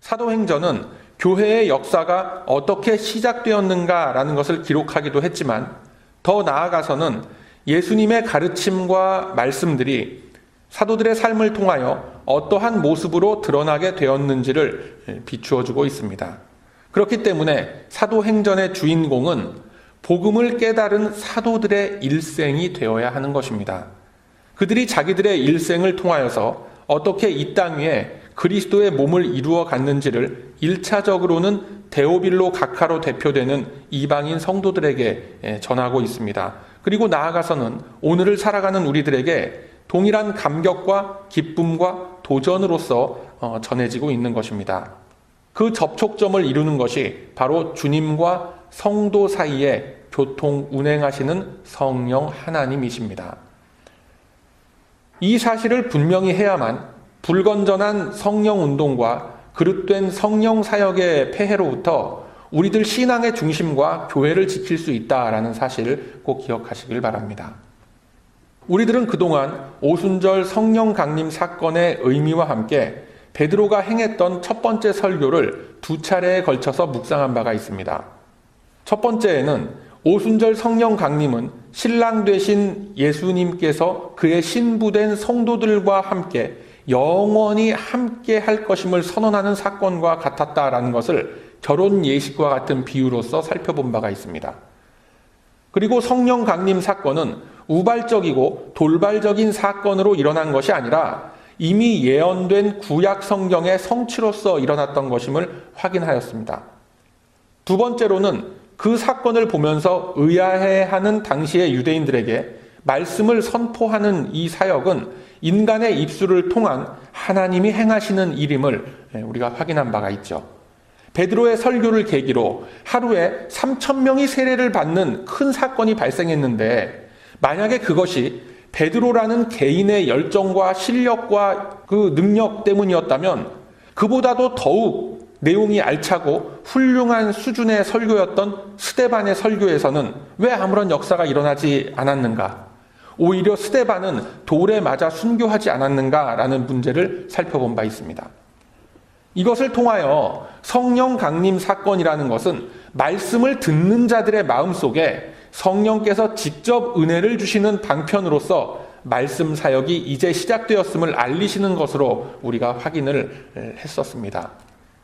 사도행전은 교회의 역사가 어떻게 시작되었는가라는 것을 기록하기도 했지만 더 나아가서는 예수님의 가르침과 말씀들이 사도들의 삶을 통하여 어떠한 모습으로 드러나게 되었는지를 비추어주고 있습니다. 그렇기 때문에 사도행전의 주인공은 복음을 깨달은 사도들의 일생이 되어야 하는 것입니다. 그들이 자기들의 일생을 통하여서 어떻게 이 땅 위에 그리스도의 몸을 이루어 갔는지를 1차적으로는 데오빌로 각하로 대표되는 이방인 성도들에게 전하고 있습니다. 그리고 나아가서는 오늘을 살아가는 우리들에게 동일한 감격과 기쁨과 도전으로서 전해지고 있는 것입니다. 그 접촉점을 이루는 것이 바로 주님과 성도 사이에 교통 운행하시는 성령 하나님이십니다. 이 사실을 분명히 해야만 불건전한 성령 운동과 그릇된 성령 사역의 폐해로부터 우리들 신앙의 중심과 교회를 지킬 수 있다라는 사실을 꼭 기억하시길 바랍니다. 우리들은 그동안 오순절 성령 강림 사건의 의미와 함께 베드로가 행했던 첫 번째 설교를 2차례에 걸쳐서 묵상한 바가 있습니다. 첫 번째에는 오순절 성령 강림은 신랑 되신 예수님께서 그의 신부된 성도들과 함께 영원히 함께 할 것임을 선언하는 사건과 같았다라는 것을 결혼 예식과 같은 비유로서 살펴본 바가 있습니다. 그리고 성령 강림 사건은 우발적이고 돌발적인 사건으로 일어난 것이 아니라 이미 예언된 구약 성경의 성취로서 일어났던 것임을 확인하였습니다. 두 번째로는 그 사건을 보면서 의아해하는 당시의 유대인들에게 말씀을 선포하는 이 사역은 인간의 입술을 통한 하나님이 행하시는 일임을 우리가 확인한 바가 있죠. 베드로의 설교를 계기로 하루에 3,000명이 세례를 받는 큰 사건이 발생했는데 만약에 그것이 베드로라는 개인의 열정과 실력과 그 능력 때문이었다면 그보다도 더욱 내용이 알차고 훌륭한 수준의 설교였던 스데반의 설교에서는 왜 아무런 역사가 일어나지 않았는가? 오히려 스데반은 돌에 맞아 순교하지 않았는가라는 문제를 살펴본 바 있습니다. 이것을 통하여 성령 강림 사건이라는 것은 말씀을 듣는 자들의 마음속에 성령께서 직접 은혜를 주시는 방편으로서 말씀 사역이 이제 시작되었음을 알리시는 것으로 우리가 확인을 했었습니다.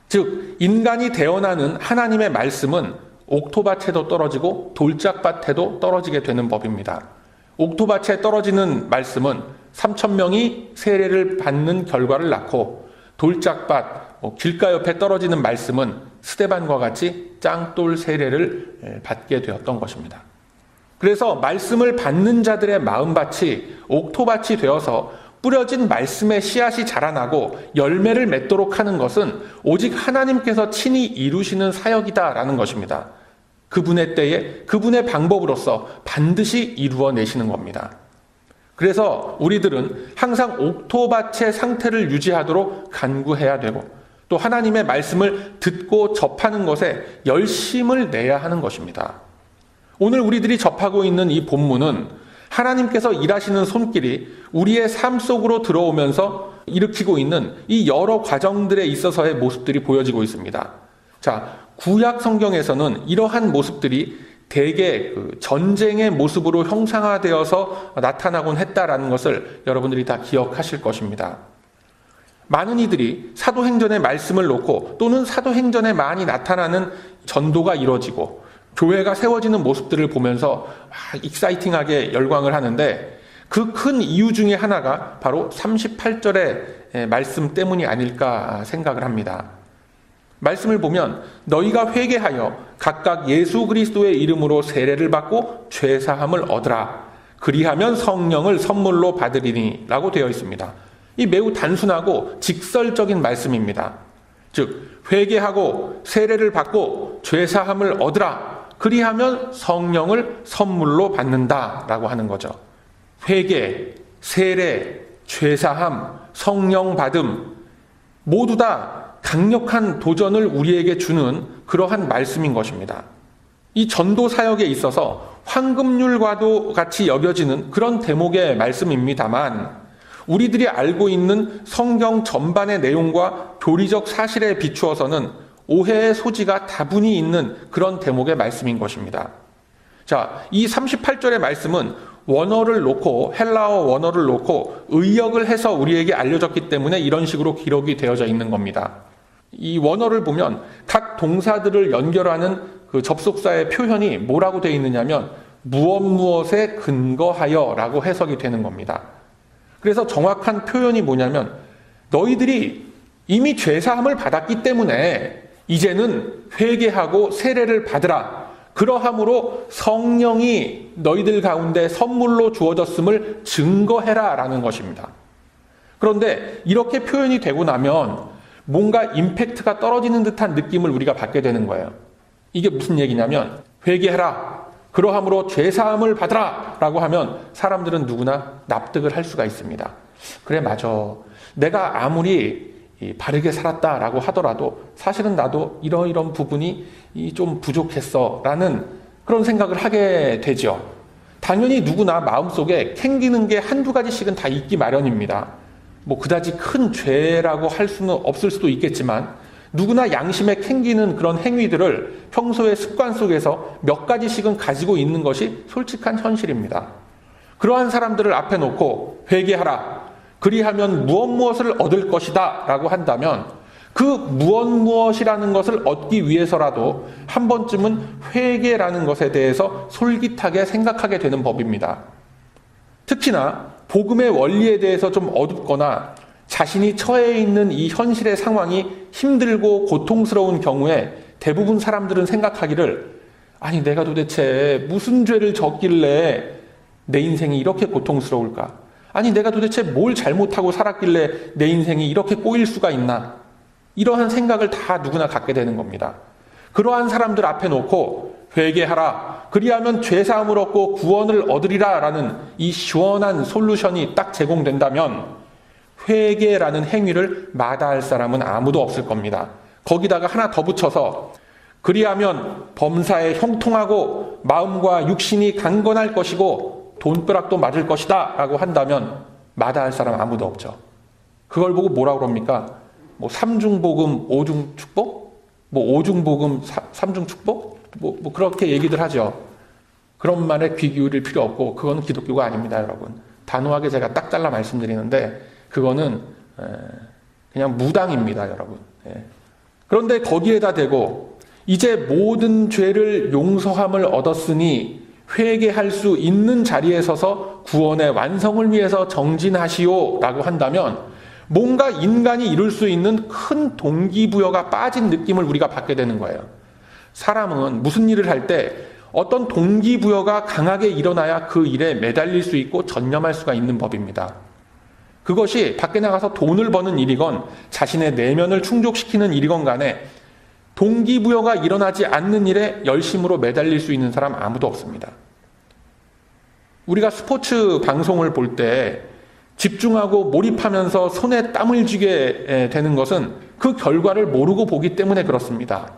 즉 인간이 되어나는 하나님의 말씀은 옥토밭에도 떨어지고 돌짝밭에도 떨어지게 되는 법입니다. 옥토밭에 떨어지는 말씀은 3,000명이 세례를 받는 결과를 낳고 돌짝밭, 길가 옆에 떨어지는 말씀은 스데반과 같이 짱돌 세례를 받게 되었던 것입니다. 그래서 말씀을 받는 자들의 마음밭이 옥토밭이 되어서 뿌려진 말씀의 씨앗이 자라나고 열매를 맺도록 하는 것은 오직 하나님께서 친히 이루시는 사역이다라는 것입니다. 그분의 때에 그분의 방법으로서 반드시 이루어내시는 겁니다. 그래서 우리들은 항상 옥토밭의 상태를 유지하도록 간구해야 되고 또 하나님의 말씀을 듣고 접하는 것에 열심을 내야 하는 것입니다. 오늘 우리들이 접하고 있는 이 본문은 하나님께서 일하시는 손길이 우리의 삶 속으로 들어오면서 일으키고 있는 이 여러 과정들에 있어서의 모습들이 보여지고 있습니다. 자, 구약 성경에서는 이러한 모습들이 대개 전쟁의 모습으로 형상화되어서 나타나곤 했다라는 것을 여러분들이 다 기억하실 것입니다. 많은 이들이 사도행전의 말씀을 놓고 또는 사도행전에 많이 나타나는 전도가 이루어지고 교회가 세워지는 모습들을 보면서 익사이팅하게 열광을 하는데 그 큰 이유 중에 하나가 바로 38절의 말씀 때문이 아닐까 생각을 합니다. 말씀을 보면 너희가 회개하여 각각 예수 그리스도의 이름으로 세례를 받고 죄사함을 얻으라. 그리하면 성령을 선물로 받으리니 라고 되어 있습니다. 이 매우 단순하고 직설적인 말씀입니다. 즉 회개하고 세례를 받고 죄사함을 얻으라. 그리하면 성령을 선물로 받는다라고 하는 거죠. 회개, 세례, 죄사함, 성령 받음 모두 다 강력한 도전을 우리에게 주는 그러한 말씀인 것입니다. 이 전도 사역에 있어서 황금률과도 같이 여겨지는 그런 대목의 말씀입니다만 우리들이 알고 있는 성경 전반의 내용과 교리적 사실에 비추어서는 오해의 소지가 다분히 있는 그런 대목의 말씀인 것입니다. 자, 이 38절의 말씀은 원어를 놓고, 헬라어 원어를 놓고 의역을 해서 우리에게 알려졌기 때문에 이런 식으로 기록이 되어져 있는 겁니다. 이 원어를 보면 각 동사들을 연결하는 그 접속사의 표현이 뭐라고 되어 있느냐면 무엇에 근거하여 라고 해석이 되는 겁니다. 그래서 정확한 표현이 뭐냐면 너희들이 이미 죄사함을 받았기 때문에 이제는 회개하고 세례를 받으라. 그러함으로 성령이 너희들 가운데 선물로 주어졌음을 증거해라 라는 것입니다. 그런데 이렇게 표현이 되고 나면 뭔가 임팩트가 떨어지는 듯한 느낌을 우리가 받게 되는 거예요. 이게 무슨 얘기냐면 회개하라. 그러함으로 죄사함을 받으라 라고 하면 사람들은 누구나 납득을 할 수가 있습니다. 그래, 맞아. 내가 아무리 바르게 살았다라고 하더라도 사실은 나도 이런 부분이 좀 부족했어 라는 그런 생각을 하게 되죠. 당연히 누구나 마음속에 캥기는 게 한두 가지씩은 다 있기 마련입니다. 뭐 그다지 큰 죄라고 할 수는 없을 수도 있겠지만 누구나 양심에 캥기는 그런 행위들을 평소의 습관 속에서 몇 가지씩은 가지고 있는 것이 솔직한 현실입니다. 그러한 사람들을 앞에 놓고 회개하라. 그리하면 무엇을 얻을 것이다 라고 한다면 그 무엇이라는 것을 얻기 위해서라도 한 번쯤은 회개라는 것에 대해서 솔깃하게 생각하게 되는 법입니다. 특히나 복음의 원리에 대해서 좀 어둡거나 자신이 처해 있는 이 현실의 상황이 힘들고 고통스러운 경우에 대부분 사람들은 생각하기를 아니 내가 도대체 무슨 죄를 졌길래 내 인생이 이렇게 고통스러울까? 아니 내가 도대체 뭘 잘못하고 살았길래 내 인생이 이렇게 꼬일 수가 있나? 이러한 생각을 다 누구나 갖게 되는 겁니다. 그러한 사람들 앞에 놓고 회개하라. 그리하면 죄사함을 얻고 구원을 얻으리라 라는 이 시원한 솔루션이 딱 제공된다면 회개라는 행위를 마다할 사람은 아무도 없을 겁니다. 거기다가 하나 더 붙여서 그리하면 범사에 형통하고 마음과 육신이 강건할 것이고 돈벼락도 맞을 것이다 라고 한다면 마다할 사람 아무도 없죠. 그걸 보고 뭐라고 그럽니까? 뭐 삼중복음 오중축복? 뭐 오중복음 삼중축복? 뭐 그렇게 얘기들 하죠. 그런 말에 귀 기울일 필요 없고 그건 기독교가 아닙니다, 여러분. 단호하게 제가 딱 잘라 말씀드리는데 그거는 그냥 무당입니다, 여러분. 그런데 거기에다 대고 이제 모든 죄를 용서함을 얻었으니 회개할 수 있는 자리에 서서 구원의 완성을 위해서 정진하시오 라고 한다면 뭔가 인간이 이룰 수 있는 큰 동기부여가 빠진 느낌을 우리가 받게 되는 거예요. 사람은 무슨 일을 할 때 어떤 동기부여가 강하게 일어나야 그 일에 매달릴 수 있고 전념할 수가 있는 법입니다. 그것이 밖에 나가서 돈을 버는 일이건 자신의 내면을 충족시키는 일이건 간에 동기부여가 일어나지 않는 일에 열심으로 매달릴 수 있는 사람 아무도 없습니다. 우리가 스포츠 방송을 볼 때 집중하고 몰입하면서 손에 땀을 쥐게 되는 것은 그 결과를 모르고 보기 때문에 그렇습니다.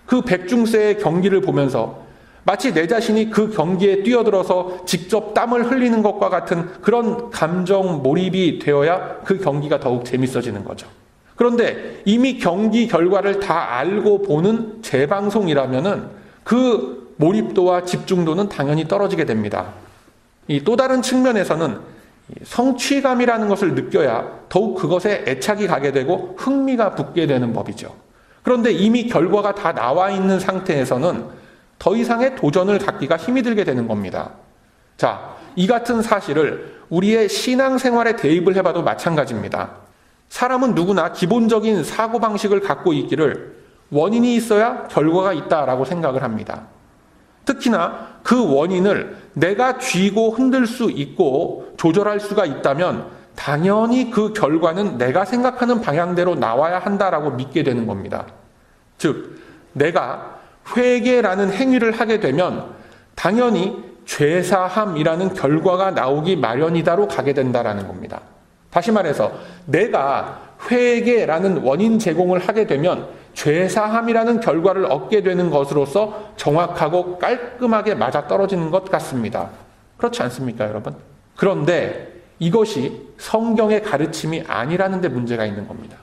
그 백중세의 경기를 보면서 마치 내 자신이 그 경기에 뛰어들어서 직접 땀을 흘리는 것과 같은 그런 감정 몰입이 되어야 그 경기가 더욱 재밌어지는 거죠. 그런데 이미 경기 결과를 다 알고 보는 재방송이라면은 그 몰입도와 집중도는 당연히 떨어지게 됩니다. 이 또 다른 측면에서는 성취감이라는 것을 느껴야 더욱 그것에 애착이 가게 되고 흥미가 붙게 되는 법이죠. 그런데 이미 결과가 다 나와 있는 상태에서는 더 이상의 도전을 갖기가 힘이 들게 되는 겁니다. 자, 이 같은 사실을 우리의 신앙생활에 대입을 해봐도 마찬가지입니다. 사람은 누구나 기본적인 사고방식을 갖고 있기를 원인이 있어야 결과가 있다라고 생각을 합니다. 특히나 그 원인을 내가 쥐고 흔들 수 있고 조절할 수가 있다면 당연히 그 결과는 내가 생각하는 방향대로 나와야 한다라고 믿게 되는 겁니다. 즉, 내가 회개라는 행위를 하게 되면 당연히 죄사함이라는 결과가 나오기 마련이다로 가게 된다라는 겁니다. 다시 말해서 내가 회개라는 원인 제공을 하게 되면 죄사함이라는 결과를 얻게 되는 것으로서 정확하고 깔끔하게 맞아떨어지는 것 같습니다. 그렇지 않습니까, 여러분? 그런데 이것이 성경의 가르침이 아니라는 데 문제가 있는 겁니다.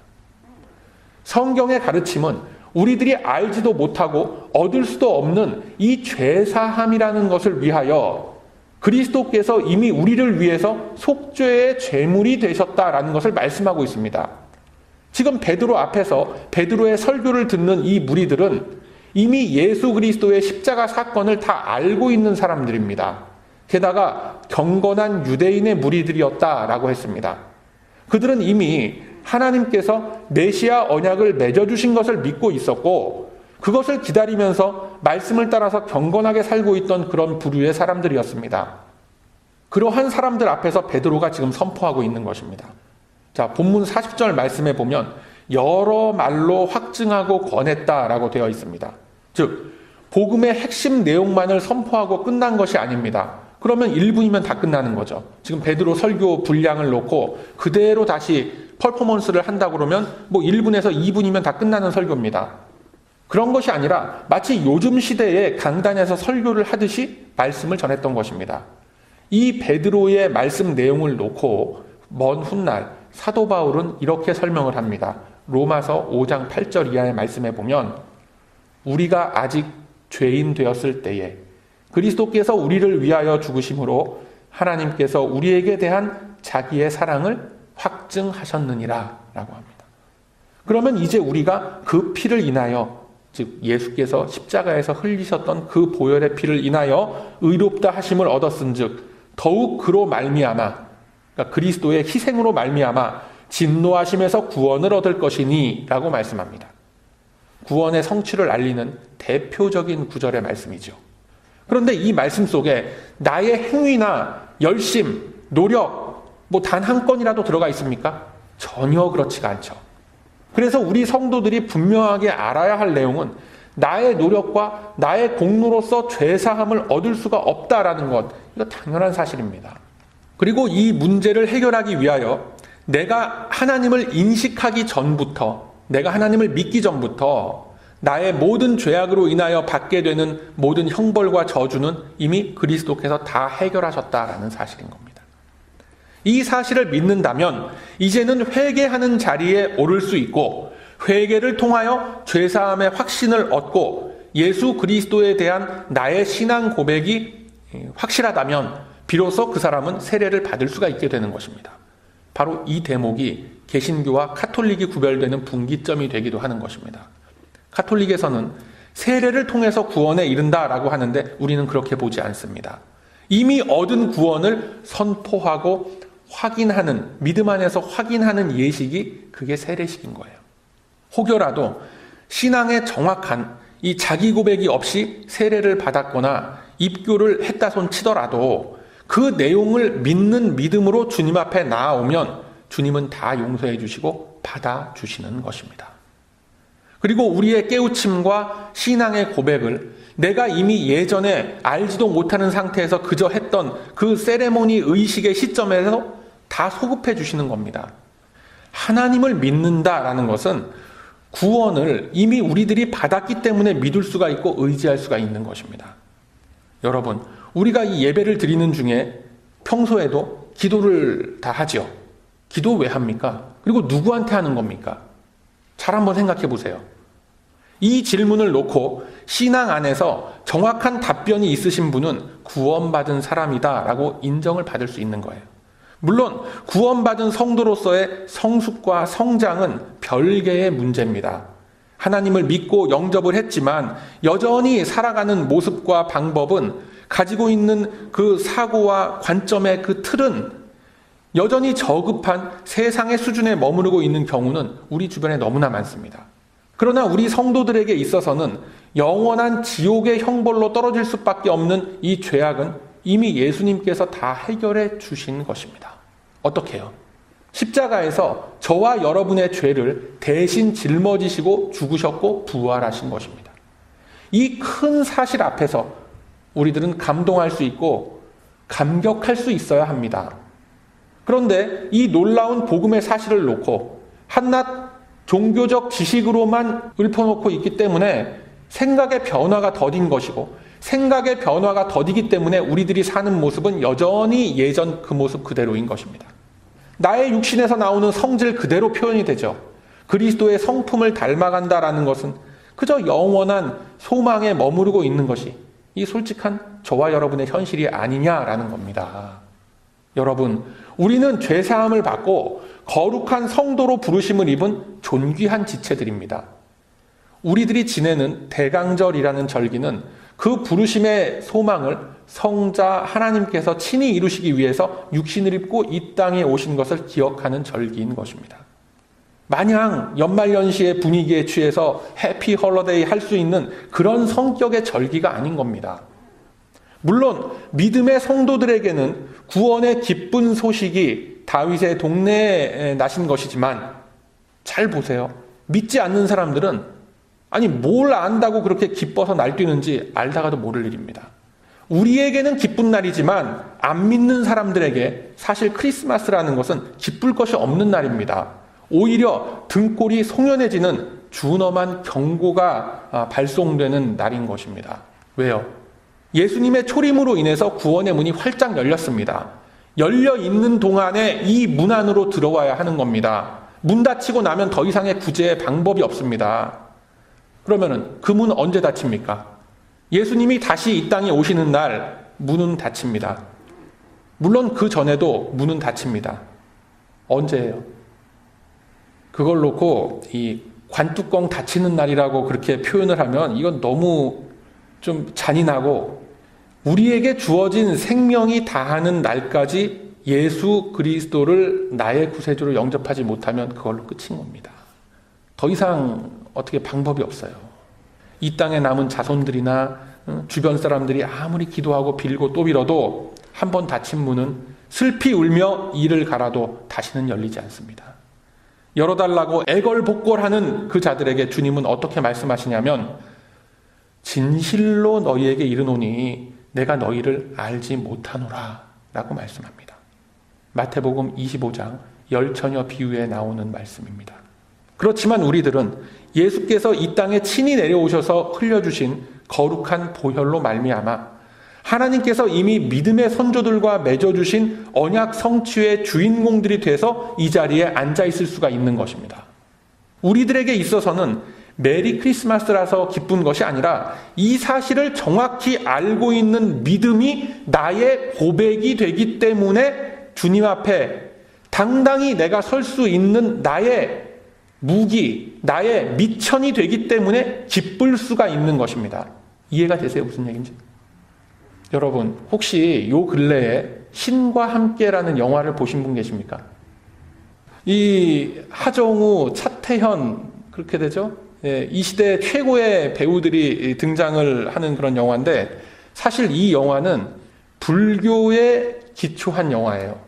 성경의 가르침은 우리들이 알지도 못하고 얻을 수도 없는 이 죄사함이라는 것을 위하여 그리스도께서 이미 우리를 위해서 속죄의 제물이 되셨다라는 것을 말씀하고 있습니다. 지금 베드로 앞에서 베드로의 설교를 듣는 이 무리들은 이미 예수 그리스도의 십자가 사건을 다 알고 있는 사람들입니다. 게다가 경건한 유대인의 무리들이었다라고 했습니다. 그들은 이미 하나님께서 메시아 언약을 맺어주신 것을 믿고 있었고 그것을 기다리면서 말씀을 따라서 경건하게 살고 있던 그런 부류의 사람들이었습니다. 그러한 사람들 앞에서 베드로가 지금 선포하고 있는 것입니다. 자, 본문 40절 말씀에 보면 여러 말로 확증하고 권했다라고 되어 있습니다. 즉, 복음의 핵심 내용만을 선포하고 끝난 것이 아닙니다. 그러면 1분이면 다 끝나는 거죠. 지금 베드로 설교 분량을 놓고 그대로 다시 퍼포먼스를 한다 그러면 1분에서 2분이면 다 끝나는 설교입니다. 그런 것이 아니라 마치 요즘 시대에 강단에서 설교를 하듯이 말씀을 전했던 것입니다. 이 베드로의 말씀 내용을 놓고 먼 훗날 사도 바울은 이렇게 설명을 합니다. 로마서 5장 8절 이하의 말씀에 보면 우리가 아직 죄인 되었을 때에 그리스도께서 우리를 위하여 죽으심으로 하나님께서 우리에게 대한 자기의 사랑을 확증하셨느니라 라고 합니다. 그러면 이제 우리가 그 피를 인하여 즉 예수께서 십자가에서 흘리셨던 그 보혈의 피를 인하여 의롭다 하심을 얻었은즉 더욱 그로 말미암아 그러니까 그리스도의 희생으로 말미암아 진노하심에서 구원을 얻을 것이니 라고 말씀합니다. 구원의 성취를 알리는 대표적인 구절의 말씀이죠. 그런데 이 말씀 속에 나의 행위나 열심, 노력 단 한 건이라도 들어가 있습니까? 전혀 그렇지가 않죠. 그래서 우리 성도들이 분명하게 알아야 할 내용은 나의 노력과 나의 공로로서 죄사함을 얻을 수가 없다라는 것, 이거 당연한 사실입니다. 그리고 이 문제를 해결하기 위하여 내가 하나님을 인식하기 전부터, 내가 하나님을 믿기 전부터 나의 모든 죄악으로 인하여 받게 되는 모든 형벌과 저주는 이미 그리스도께서 다 해결하셨다라는 사실인 겁니다. 이 사실을 믿는다면 이제는 회개하는 자리에 오를 수 있고 회개를 통하여 죄사함의 확신을 얻고 예수 그리스도에 대한 나의 신앙 고백이 확실하다면 비로소 그 사람은 세례를 받을 수가 있게 되는 것입니다. 바로 이 대목이 개신교와 카톨릭이 구별되는 분기점이 되기도 하는 것입니다. 카톨릭에서는 세례를 통해서 구원에 이른다라고 하는데 우리는 그렇게 보지 않습니다. 이미 얻은 구원을 선포하고 확인하는, 믿음 안에서 확인하는 예식이 그게 세례식인 거예요. 혹여라도 신앙의 정확한 이 자기 고백이 없이 세례를 받았거나 입교를 했다 손 치더라도 그 내용을 믿는 믿음으로 주님 앞에 나아오면 주님은 다 용서해 주시고 받아주시는 것입니다. 그리고 우리의 깨우침과 신앙의 고백을 내가 이미 예전에 알지도 못하는 상태에서 그저 했던 그 세레모니 의식의 시점에서 다 소급해 주시는 겁니다. 하나님을 믿는다라는 것은 구원을 이미 우리들이 받았기 때문에 믿을 수가 있고 의지할 수가 있는 것입니다. 여러분, 우리가 이 예배를 드리는 중에 평소에도 기도를 다 하죠. 기도 왜 합니까? 그리고 누구한테 하는 겁니까? 잘 한번 생각해 보세요. 이 질문을 놓고 신앙 안에서 정확한 답변이 있으신 분은 구원받은 사람이다라고 인정을 받을 수 있는 거예요. 물론 구원받은 성도로서의 성숙과 성장은 별개의 문제입니다. 하나님을 믿고 영접을 했지만 여전히 살아가는 모습과 방법은 가지고 있는 그 사고와 관점의 그 틀은 여전히 저급한 세상의 수준에 머무르고 있는 경우는 우리 주변에 너무나 많습니다. 그러나 우리 성도들에게 있어서는 영원한 지옥의 형벌로 떨어질 수밖에 없는 이 죄악은 이미 예수님께서 다 해결해 주신 것입니다. 어떻게 해요? 십자가에서 저와 여러분의 죄를 대신 짊어지시고 죽으셨고 부활하신 것입니다. 이 큰 사실 앞에서 우리들은 감동할 수 있고 감격할 수 있어야 합니다. 그런데 이 놀라운 복음의 사실을 놓고 한낱 종교적 지식으로만 읊어놓고 있기 때문에 생각의 변화가 더딘 것이고 생각의 변화가 더디기 때문에 우리들이 사는 모습은 여전히 예전 그 모습 그대로인 것입니다. 나의 육신에서 나오는 성질 그대로 표현이 되죠. 그리스도의 성품을 닮아간다라는 것은 그저 영원한 소망에 머무르고 있는 것이 이 솔직한 저와 여러분의 현실이 아니냐라는 겁니다. 여러분, 우리는 죄사함을 받고 거룩한 성도로 부르심을 입은 존귀한 지체들입니다. 우리들이 지내는 대강절이라는 절기는 그 부르심의 소망을 성자 하나님께서 친히 이루시기 위해서 육신을 입고 이 땅에 오신 것을 기억하는 절기인 것입니다. 마냥 연말연시의 분위기에 취해서 해피 홀리데이 할 수 있는 그런 성격의 절기가 아닌 겁니다. 물론 믿음의 성도들에게는 구원의 기쁜 소식이 다윗의 동네에 나신 것이지만 잘 보세요. 믿지 않는 사람들은 아니 뭘 안다고 그렇게 기뻐서 날뛰는지 알다가도 모를 일입니다. 우리에게는 기쁜 날이지만 안 믿는 사람들에게 사실 크리스마스라는 것은 기쁠 것이 없는 날입니다. 오히려 등골이 송연해지는 준엄한 경고가 발송되는 날인 것입니다. 왜요? 예수님의 초림으로 인해서 구원의 문이 활짝 열렸습니다. 열려 있는 동안에 이 문 안으로 들어와야 하는 겁니다. 문 닫히고 나면 더 이상의 구제의 방법이 없습니다. 그러면은 그 문 언제 닫힙니까? 예수님이 다시 이 땅에 오시는 날 문은 닫힙니다. 물론 그 전에도 문은 닫힙니다. 언제예요? 그걸 놓고 이 관뚜껑 닫히는 날이라고 그렇게 표현을 하면 이건 너무 좀 잔인하고 우리에게 주어진 생명이 다하는 날까지 예수 그리스도를 나의 구세주로 영접하지 못하면 그걸로 끝인 겁니다. 더 이상 어떻게 방법이 없어요. 이 땅에 남은 자손들이나 주변 사람들이 아무리 기도하고 빌고 또 빌어도 한 번 닫힌 문은 슬피 울며 이를 갈아도 다시는 열리지 않습니다. 열어달라고 애걸복걸하는 그 자들에게 주님은 어떻게 말씀하시냐면 진실로 너희에게 이르노니 내가 너희를 알지 못하노라 라고 말씀합니다. 마태복음 25장 열처녀 비유에 나오는 말씀입니다. 그렇지만 우리들은 예수께서 이 땅에 친히 내려오셔서 흘려주신 거룩한 보혈로 말미암아 하나님께서 이미 믿음의 선조들과 맺어주신 언약 성취의 주인공들이 돼서 이 자리에 앉아있을 수가 있는 것입니다. 우리들에게 있어서는 메리 크리스마스라서 기쁜 것이 아니라 이 사실을 정확히 알고 있는 믿음이 나의 고백이 되기 때문에 주님 앞에 당당히 내가 설 수 있는 나의 무기, 나의 미천이 되기 때문에 기쁠 수가 있는 것입니다. 이해가 되세요? 무슨 얘기인지? 여러분, 혹시 요 근래에 신과 함께라는 영화를 보신 분 계십니까? 이 하정우, 차태현 그렇게 되죠? 예, 이 시대 최고의 배우들이 등장을 하는 그런 영화인데 사실 이 영화는 불교에 기초한 영화예요.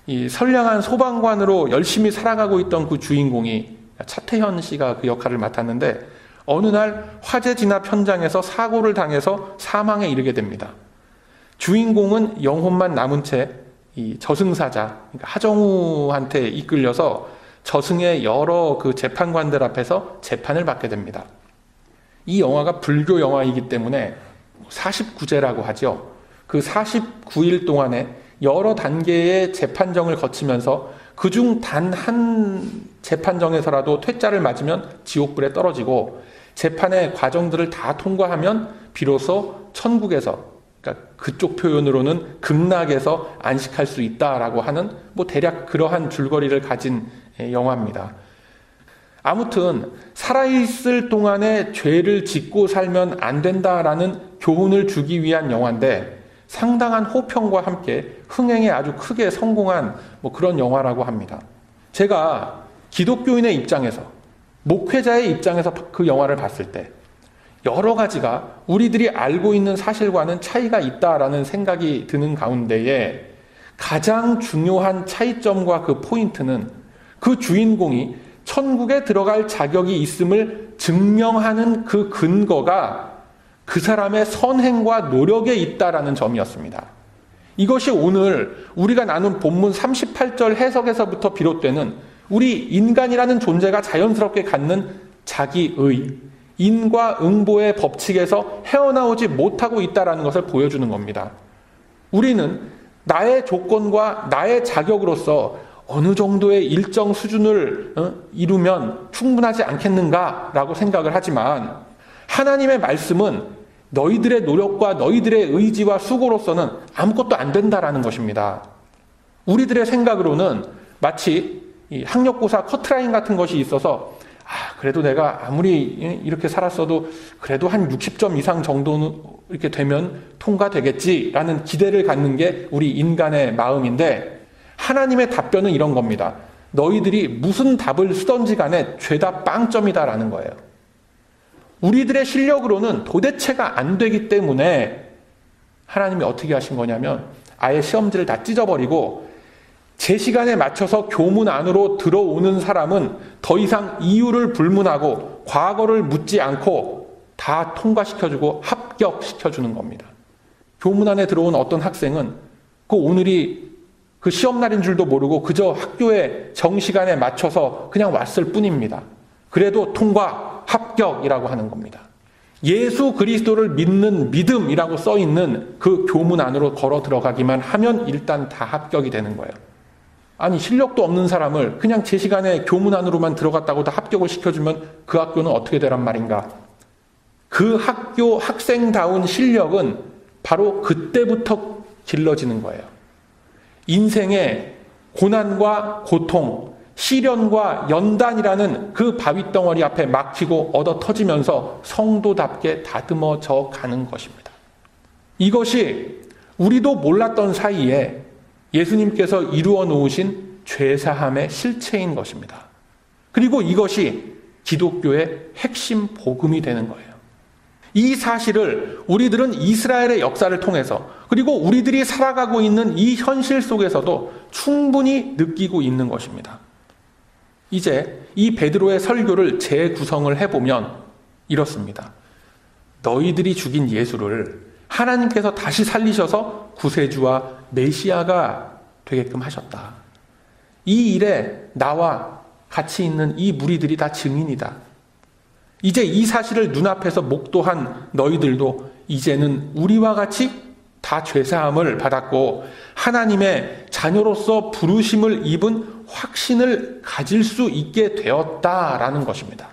이 선량한 소방관으로 열심히 살아가고 있던 그 주인공이 차태현 씨가 그 역할을 맡았는데 어느 날 화재 진압 현장에서 사고를 당해서 사망에 이르게 됩니다. 주인공은 영혼만 남은 채 이 저승사자, 그러니까 하정우한테 이끌려서 저승의 여러 그 재판관들 앞에서 재판을 받게 됩니다. 이 영화가 불교 영화이기 때문에 49제라고 하죠. 그 49일 동안에 여러 단계의 재판정을 거치면서 그중 단 한 재판정에서라도 퇴짜를 맞으면 지옥불에 떨어지고 재판의 과정들을 다 통과하면 비로소 천국에서, 그러니까 그쪽 표현으로는 극락에서 안식할 수 있다라고 하는 뭐 대략 그러한 줄거리를 가진 영화입니다. 아무튼 살아있을 동안에 죄를 짓고 살면 안 된다라는 교훈을 주기 위한 영화인데 상당한 호평과 함께 흥행에 아주 크게 성공한 뭐 그런 영화라고 합니다. 제가 기독교인의 입장에서, 목회자의 입장에서 그 영화를 봤을 때 여러 가지가 우리들이 알고 있는 사실과는 차이가 있다라는 생각이 드는 가운데에 가장 중요한 차이점과 그 포인트는 그 주인공이 천국에 들어갈 자격이 있음을 증명하는 그 근거가 그 사람의 선행과 노력에 있다라는 점이었습니다. 이것이 오늘 우리가 나눈 본문 38절 해석에서부터 비롯되는 우리 인간이라는 존재가 자연스럽게 갖는 자기의, 인과 응보의 법칙에서 헤어나오지 못하고 있다는 것을 보여주는 겁니다. 우리는 나의 조건과 나의 자격으로서 어느 정도의 일정 수준을 이루면 충분하지 않겠는가라고 생각을 하지만 하나님의 말씀은 너희들의 노력과 너희들의 의지와 수고로서는 아무것도 안 된다라는 것입니다. 우리들의 생각으로는 마치 이 학력고사 커트라인 같은 것이 있어서 그래도 내가 아무리 이렇게 살았어도 그래도 한 60점 이상 정도는 이렇게 되면 통과되겠지라는 기대를 갖는 게 우리 인간의 마음인데 하나님의 답변은 이런 겁니다. 너희들이 무슨 답을 쓰던지 간에 죄다 빵점이다라는 거예요. 우리들의 실력으로는 도대체가 안 되기 때문에 하나님이 어떻게 하신 거냐면 아예 시험지를 다 찢어버리고 제 시간에 맞춰서 교문 안으로 들어오는 사람은 더 이상 이유를 불문하고 과거를 묻지 않고 다 통과시켜주고 합격시켜주는 겁니다. 교문 안에 들어온 어떤 학생은 오늘이 그 시험날인 줄도 모르고 그저 학교에 정시간에 맞춰서 그냥 왔을 뿐입니다. 그래도 통과, 합격이라고 하는 겁니다. 예수 그리스도를 믿는 믿음이라고 써있는 그 교문 안으로 걸어 들어가기만 하면 일단 다 합격이 되는 거예요. 아니 실력도 없는 사람을 그냥 제 시간에 교문 안으로만 들어갔다고 다 합격을 시켜주면 그 학교는 어떻게 되란 말인가? 그 학교 학생다운 실력은 바로 그때부터 길러지는 거예요. 인생의 고난과 고통, 시련과 연단이라는 그 바위덩어리 앞에 막히고 얻어 터지면서 성도답게 다듬어져 가는 것입니다. 이것이 우리도 몰랐던 사이에 예수님께서 이루어 놓으신 죄사함의 실체인 것입니다. 그리고 이것이 기독교의 핵심 복음이 되는 거예요. 이 사실을 우리들은 이스라엘의 역사를 통해서 그리고 우리들이 살아가고 있는 이 현실 속에서도 충분히 느끼고 있는 것입니다. 이제 이 베드로의 설교를 재구성을 해보면 이렇습니다. 너희들이 죽인 예수를 하나님께서 다시 살리셔서 구세주와 메시아가 되게끔 하셨다. 이 일에 나와 같이 있는 이 무리들이 다 증인이다. 이제 이 사실을 눈앞에서 목도한 너희들도 이제는 우리와 같이 다 죄사함을 받았고 하나님의 자녀로서 부르심을 입은 확신을 가질 수 있게 되었다라는 것입니다.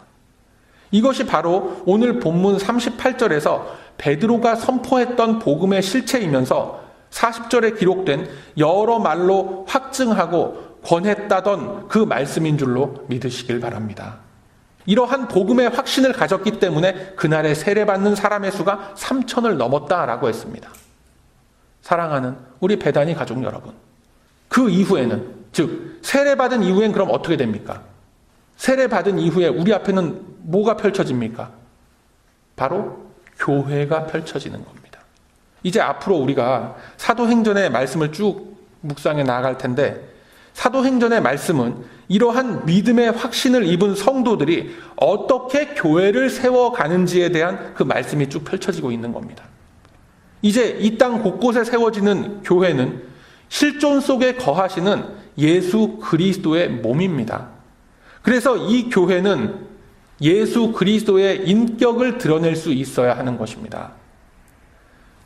이것이 바로 오늘 본문 38절에서 베드로가 선포했던 복음의 실체이면서 40절에 기록된 여러 말로 확증하고 권했다던 그 말씀인 줄로 믿으시길 바랍니다. 이러한 복음의 확신을 가졌기 때문에 그날에 세례받는 사람의 수가 3,000을 넘었다라고 했습니다. 사랑하는 우리 베다니 가족 여러분, 그 이후에는 즉 세례받은 이후엔 그럼 어떻게 됩니까? 세례받은 이후에 우리 앞에는 뭐가 펼쳐집니까? 바로 교회가 펼쳐지는 겁니다. 이제 앞으로 우리가 사도행전의 말씀을 쭉 묵상해 나아갈 텐데 사도행전의 말씀은 이러한 믿음의 확신을 입은 성도들이 어떻게 교회를 세워가는지에 대한 그 말씀이 쭉 펼쳐지고 있는 겁니다. 이제 이 땅 곳곳에 세워지는 교회는 실존 속에 거하시는 예수 그리스도의 몸입니다. 그래서 이 교회는 예수 그리스도의 인격을 드러낼 수 있어야 하는 것입니다.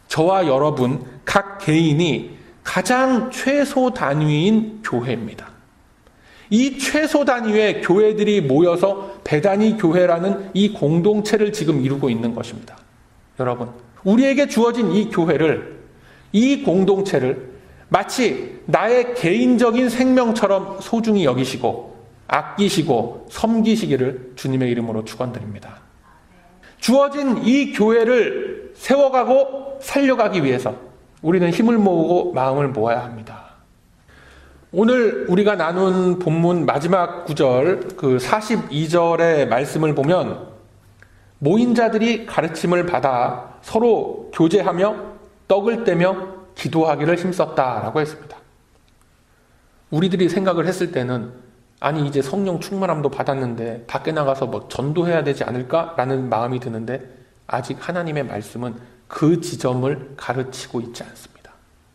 저와 여러분 각 개인이 가장 최소 단위인 교회입니다. 이 최소 단위의 교회들이 모여서 베다니 교회라는 이 공동체를 지금 이루고 있는 것입니다. 여러분, 우리에게 주어진 이 교회를, 이 공동체를 마치 나의 개인적인 생명처럼 소중히 여기시고 아끼시고 섬기시기를 주님의 이름으로 축원드립니다. 주어진 이 교회를 세워가고 살려가기 위해서 우리는 힘을 모으고 마음을 모아야 합니다. 오늘 우리가 나눈 본문 마지막 구절 그 42절의 말씀을 보면 모인 자들이 가르침을 받아 서로 교제하며 떡을 떼며 기도하기를 힘썼다라고 했습니다. 우리들이 생각을 했을 때는 아니 이제 성령 충만함도 받았는데 밖에 나가서 뭐 전도해야 되지 않을까라는 마음이 드는데 아직 하나님의 말씀은 그 지점을 가르치고 있지 않습니다.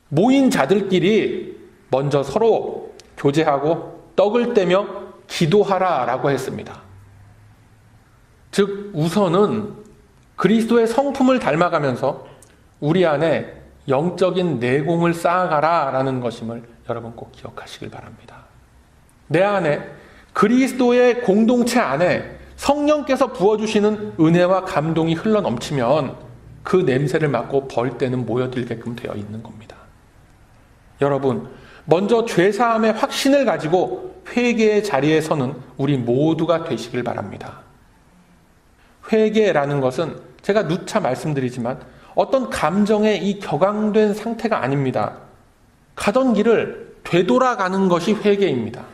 모인 자들끼리 먼저 서로 교제하고 떡을 떼며 기도하라라고 했습니다. 즉 우선은 그리스도의 성품을 닮아가면서 우리 안에 영적인 내공을 쌓아가라 라는 것임을 여러분 꼭 기억하시길 바랍니다. 내 안에 그리스도의 공동체 안에 성령께서 부어주시는 은혜와 감동이 흘러넘치면 그 냄새를 맡고 벌 때는 모여들게끔 되어 있는 겁니다. 여러분, 먼저 죄사함의 확신을 가지고 회개의 자리에 서는 우리 모두가 되시길 바랍니다. 회개라는 것은 제가 누차 말씀드리지만 어떤 감정의 이 격앙된 상태가 아닙니다. 가던 길을 되돌아가는 것이 회개입니다.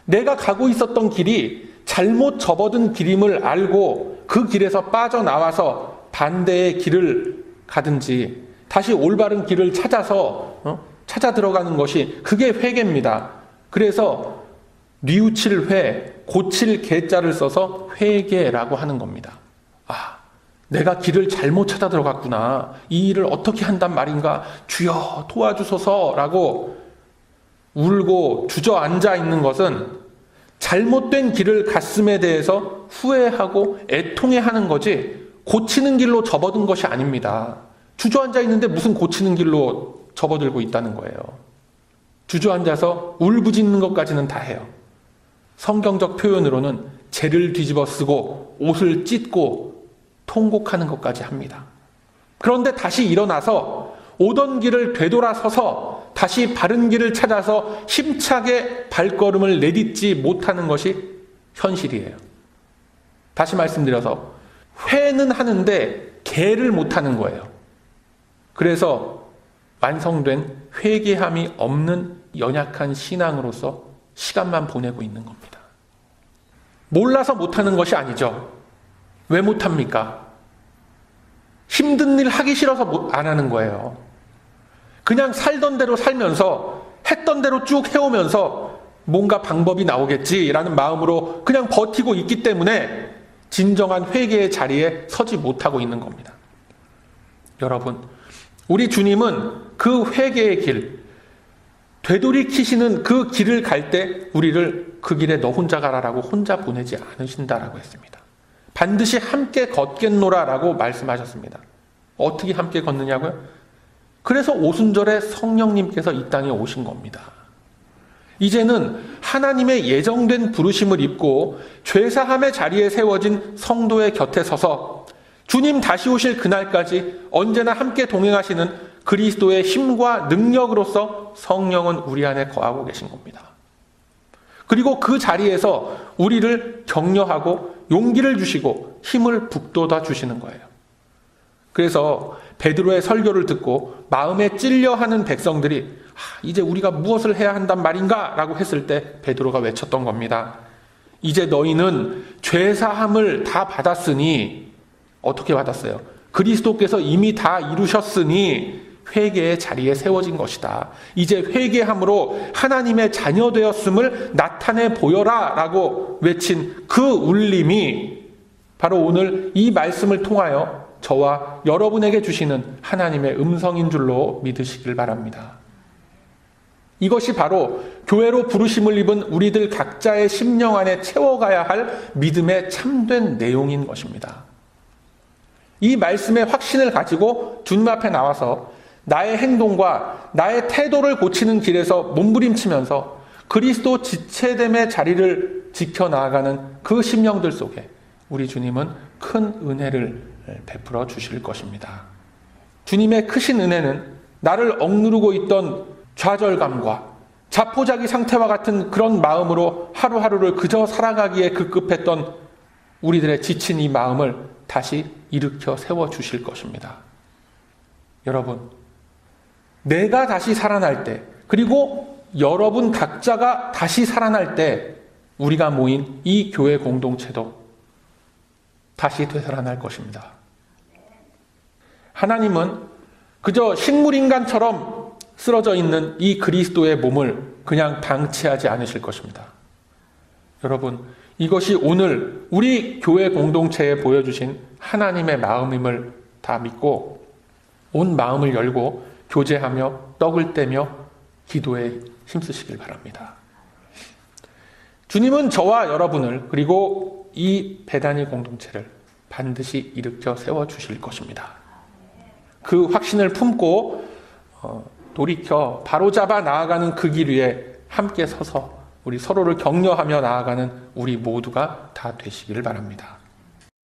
내가 가고 있었던 길이 잘못 접어든 길임을 알고 그 길에서 빠져나와서 반대의 길을 가든지 다시 올바른 길을 찾아 들어가는 것이 그게 회개입니다. 그래서 뉘우칠 회, 고칠 개자를 써서 회개라고 하는 겁니다. 내가 길을 잘못 찾아 들어갔구나. 이 일을 어떻게 한단 말인가. 주여 도와주소서라고 울고 주저앉아 있는 것은 잘못된 길을 갔음에 대해서 후회하고 애통해하는 거지 고치는 길로 접어든 것이 아닙니다. 주저앉아 있는데 무슨 고치는 길로 접어들고 있다는 거예요. 주저앉아서 울부짖는 것까지는 다 해요. 성경적 표현으로는 재를 뒤집어 쓰고 옷을 찢고 통곡하는 것까지 합니다. 그런데 다시 일어나서 오던 길을 되돌아서서 다시 바른 길을 찾아서 힘차게 발걸음을 내딛지 못하는 것이 현실이에요. 다시 말씀드려서 회는 하는데 개를 못하는 거예요. 그래서 완성된 회개함이 없는 연약한 신앙으로서 시간만 보내고 있는 겁니다. 몰라서 못하는 것이 아니죠. 왜 못합니까? 힘든 일 하기 싫어서 안 하는 거예요. 그냥 살던 대로 살면서 했던 대로 쭉 해오면서 뭔가 방법이 나오겠지라는 마음으로 그냥 버티고 있기 때문에 진정한 회개의 자리에 서지 못하고 있는 겁니다. 여러분, 우리 주님은 그 회개의 길, 되돌이키시는 그 길을 갈 때 우리를 그 길에 너 혼자 가라라고 혼자 보내지 않으신다라고 했습니다. 반드시 함께 걷겠노라라고 말씀하셨습니다. 어떻게 함께 걷느냐고요? 그래서 오순절에 성령님께서 이 땅에 오신 겁니다. 이제는 하나님의 예정된 부르심을 입고 죄사함의 자리에 세워진 성도의 곁에 서서 주님 다시 오실 그날까지 언제나 함께 동행하시는 그리스도의 힘과 능력으로서 성령은 우리 안에 거하고 계신 겁니다. 그리고 그 자리에서 우리를 격려하고 용기를 주시고 힘을 북돋아 주시는 거예요. 그래서 베드로의 설교를 듣고 마음에 찔려하는 백성들이 이제 우리가 무엇을 해야 한단 말인가? 라고 했을 때 베드로가 외쳤던 겁니다. 이제 너희는 죄사함을 다 받았으니 어떻게 받았어요? 그리스도께서 이미 다 이루셨으니 회개의 자리에 세워진 것이다. 이제 회개함으로 하나님의 자녀 되었음을 나타내 보여라 라고 외친 그 울림이 바로 오늘 이 말씀을 통하여 저와 여러분에게 주시는 하나님의 음성인 줄로 믿으시길 바랍니다. 이것이 바로 교회로 부르심을 입은 우리들 각자의 심령 안에 채워가야 할 믿음의 참된 내용인 것입니다. 이 말씀의 확신을 가지고 주님 앞에 나와서 나의 행동과 나의 태도를 고치는 길에서 몸부림치면서 그리스도 지체됨의 자리를 지켜나가는 그 심령들 속에 우리 주님은 큰 은혜를 베풀어 주실 것입니다. 주님의 크신 은혜는 나를 억누르고 있던 좌절감과 자포자기 상태와 같은 그런 마음으로 하루하루를 그저 살아가기에 급급했던 우리들의 지친 이 마음을 다시 일으켜 세워주실 것입니다. 여러분, 내가 다시 살아날 때, 그리고 여러분 각자가 다시 살아날 때 우리가 모인 이 교회 공동체도 다시 되살아날 것입니다. 하나님은 그저 식물인간처럼 쓰러져 있는 이 그리스도의 몸을 그냥 방치하지 않으실 것입니다. 여러분, 이것이 오늘 우리 교회 공동체에 보여주신 하나님의 마음임을 다 믿고 온 마음을 열고 교제하며 떡을 떼며 기도에 힘쓰시길 바랍니다. 주님은 저와 여러분을 그리고 이 베다니 공동체를 반드시 일으켜 세워주실 것입니다. 그 확신을 품고 돌이켜 바로잡아 나아가는 그 길 위에 함께 서서 우리 서로를 격려하며 나아가는 우리 모두가 다 되시기를 바랍니다.